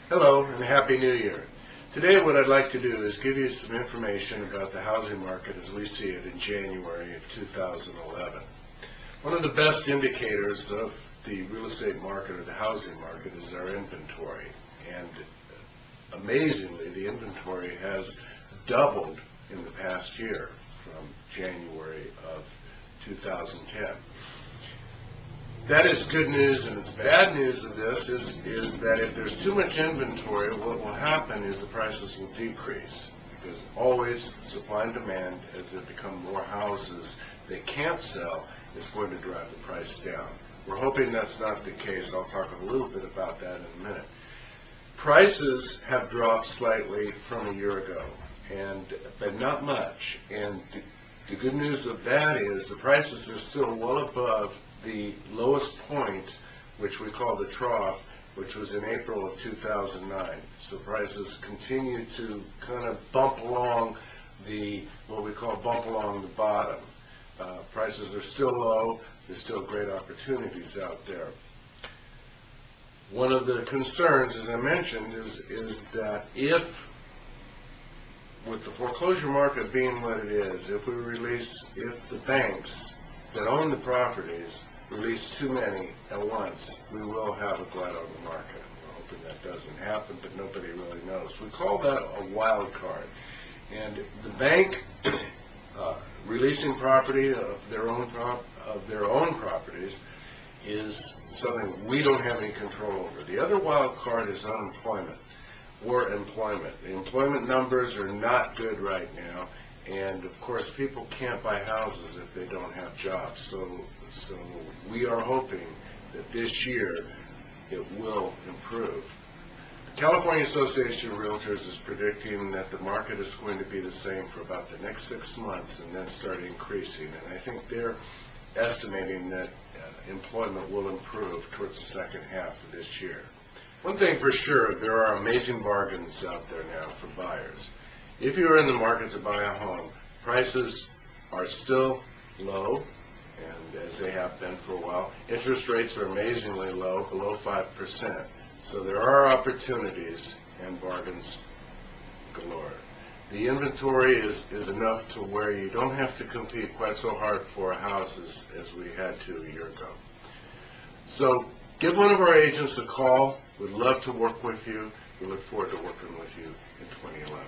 Hello and Happy New Year. Today what I'd like to do is give you some information about the housing market as we see it in January of 2011. One of the best indicators of the real estate market or the housing market is our inventory. And amazingly, the inventory has doubled in the past year from January of 2010. That is good news, and it's bad news of this is that if there's too much inventory, what will happen is the prices will decrease, because always supply and demand, as there become more houses they can't sell, is going to drive the price down. We're hoping that's not the case. I'll talk a little bit about that in a minute. Prices have dropped slightly from a year ago, but not much. And the good news of that is the prices are still well above the lowest point, which we call the trough, which was in April of 2009. So prices continue to kind of bump along what we call bump along the bottom. Prices are still low. There's still great opportunities out there. One of the concerns, as I mentioned, is that if, with the foreclosure market being what it is, if the banks that own the properties release too many at once, we will have a glut on the market. We're hoping that doesn't happen, but nobody really knows. We call that a wild card. And the bank releasing property of their own properties is something we don't have any control over. The other wild card is unemployment or employment. The employment numbers are not good right now, and of course people can't buy houses if they don't have jobs. So we are hoping that this year it will improve. The California Association of Realtors is predicting that the market is going to be the same for about the next 6 months and then start increasing. And I think they're estimating that employment will improve towards the second half of this year. One thing for sure, there are amazing bargains out there now for buyers. If you're in the market to buy a home, prices are still low, and as they have been for a while. Interest rates are amazingly low, below 5%. So there are opportunities and bargains galore. The inventory is enough to where you don't have to compete quite so hard for a house as we had to a year ago. So give one of our agents a call. We'd love to work with you. We look forward to working with you in 2011.